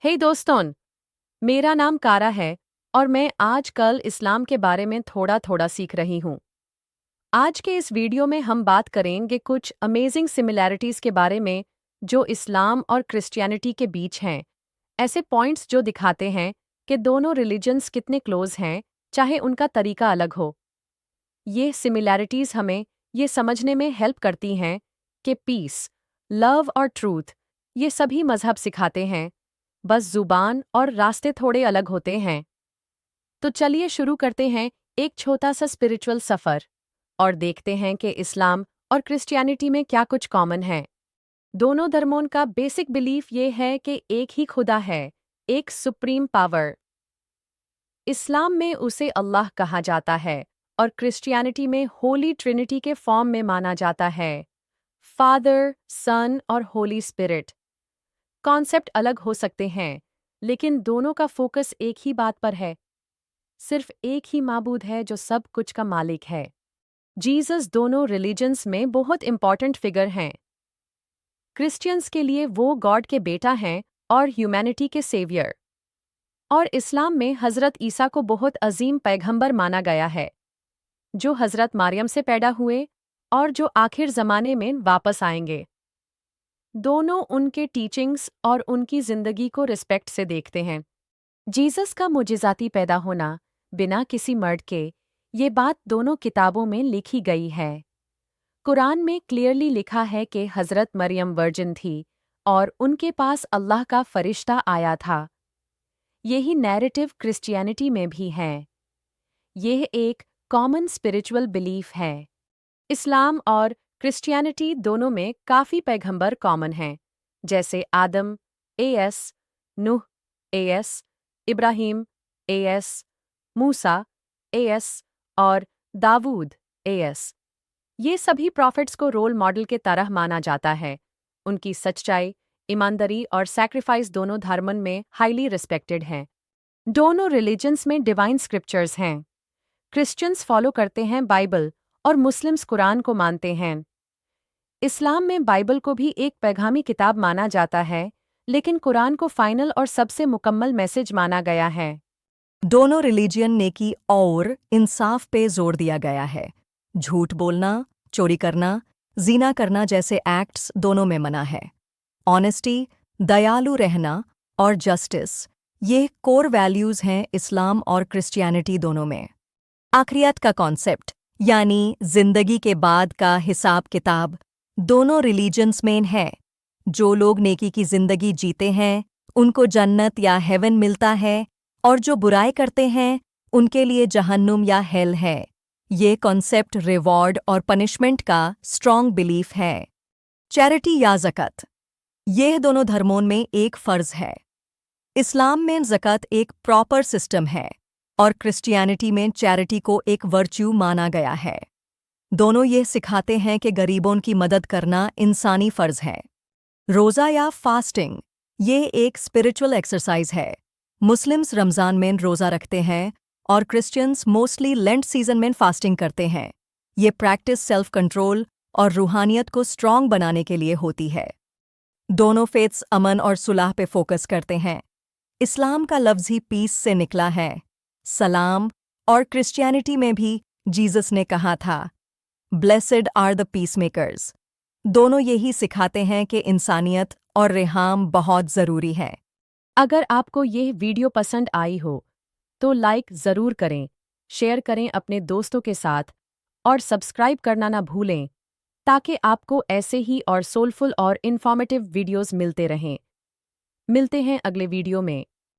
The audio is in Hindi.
हे दोस्तों, मेरा नाम कारा है और मैं आजकल इस्लाम के बारे में थोड़ा थोड़ा सीख रही हूँ। आज के इस वीडियो में हम बात करेंगे कुछ अमेजिंग सिमिलैरिटीज़ के बारे में जो इस्लाम और क्रिश्चियनिटी के बीच हैं। ऐसे पॉइंट्स जो दिखाते हैं कि दोनों रिलीजन्स कितने क्लोज हैं, चाहे उनका तरीका अलग हो। ये सिमिलैरिटीज़ हमें ये समझने में हेल्प करती हैं कि पीस, लव और ट्रूथ ये सभी मज़हब सिखाते हैं, बस ज़ुबान और रास्ते थोड़े अलग होते हैं। तो चलिए शुरू करते हैं एक छोटा सा स्पिरिचुअल सफ़र और देखते हैं कि इस्लाम और क्रिश्चियनिटी में क्या कुछ कॉमन है। दोनों धर्मों का बेसिक बिलीफ ये है कि एक ही खुदा है, एक सुप्रीम पावर। इस्लाम में उसे अल्लाह कहा जाता है और क्रिश्चियनिटी में होली ट्रिनिटी के फॉर्म में माना जाता है, फादर, सन और होली स्पिरिट। कॉन्सेप्ट अलग हो सकते हैं, लेकिन दोनों का फोकस एक ही बात पर है। सिर्फ एक ही माबूद है जो सब कुछ का मालिक है। जीसस दोनों रिलीजन्स में बहुत इंपॉर्टेंट फिगर हैं। क्रिश्चियंस के लिए वो गॉड के बेटा हैं और ह्यूमैनिटी के सेवियर। और इस्लाम में हज़रत ईसा को बहुत अजीम पैगंबर माना गया है, जो हज़रत मरियम से पैदा हुए और जो आखिर ज़माने में वापस आएंगे। दोनों उनके टीचिंग्स और उनकी ज़िंदगी को रिस्पेक्ट से देखते हैं। जीसस का मुजिज़ाती पैदा होना बिना किसी मर्द के, ये बात दोनों किताबों में लिखी गई है। कुरान में क्लियरली लिखा है कि हज़रत मरियम वर्जिन थी और उनके पास अल्लाह का फरिश्ता आया था। यही नैरेटिव क्रिश्चियनिटी में भी है। यह एक कॉमन स्पिरिचुअल बिलीफ है। इस्लाम और क्रिश्चियनिटी दोनों में काफ़ी पैगंबर कॉमन हैं, जैसे आदम एस, नूह एस, इब्राहिम एस, मूसा एस और दाऊद एस। ये सभी प्रॉफिट्स को रोल मॉडल के तरह माना जाता है। उनकी सच्चाई, ईमानदारी और सैक्रिफाइस दोनों धर्मों में हाईली रिस्पेक्टेड हैं। दोनों रिलीजन्स में डिवाइन स्क्रिप्चर्स हैं। क्रिश्चियंस फॉलो करते हैं बाइबल और मुस्लिम्स कुरान को मानते हैं। इस्लाम में बाइबल को भी एक पैगामी किताब माना जाता है, लेकिन कुरान को फाइनल और सबसे मुकम्मल मैसेज माना गया है। दोनों रिलीजियन नेकी और इंसाफ पे जोर दिया गया है। झूठ बोलना, चोरी करना, जीना करना जैसे एक्ट्स दोनों में मना है। ऑनेस्टी, दयालु रहना और जस्टिस, ये कोर वैल्यूज हैं इस्लाम और क्रिश्चियनिटी दोनों में। आखिरियत का कॉन्सेप्ट यानी जिंदगी के बाद का हिसाब किताब दोनों रिलीजन्स में है। जो लोग नेकी की जिंदगी जीते हैं उनको जन्नत या हेवन मिलता है, और जो बुराई करते हैं उनके लिए जहन्नुम या हेल है। ये कॉन्सेप्ट रिवॉर्ड और पनिशमेंट का स्ट्रॉन्ग बिलीफ है। चैरिटी या ज़कात, यह दोनों धर्मों में एक फ़र्ज है। इस्लाम में ज़कात एक प्रॉपर सिस्टम है और क्रिश्चियनिटी में चैरिटी को एक वर्च्यू माना गया है। दोनों ये सिखाते हैं कि गरीबों की मदद करना इंसानी फ़र्ज है। रोज़ा या फास्टिंग, ये एक स्पिरिचुअल एक्सरसाइज है। मुस्लिम्स रमज़ान में रोज़ा रखते हैं और क्रिश्चियंस मोस्टली लेंट सीजन में फास्टिंग करते हैं। ये प्रैक्टिस सेल्फ कंट्रोल और रूहानियत को स्ट्रॉन्ग बनाने के लिए होती है। दोनों फेथ्स अमन और सुलह पे फोकस करते हैं। इस्लाम का लफ्ज़ ही पीस से निकला है, सलाम, और क्रिश्चियनिटी में भी जीसस ने कहा था, blessed are the peacemakers. दोनों यही सिखाते हैं कि इंसानियत और रेहाम बहुत ज़रूरी है। अगर आपको यह वीडियो पसंद आई हो तो लाइक ज़रूर करें, शेयर करें अपने दोस्तों के साथ और सब्सक्राइब करना ना भूलें, ताकि आपको ऐसे ही और सोलफुल और इन्फॉर्मेटिव वीडियोस मिलते रहें। मिलते हैं अगले वीडियो में।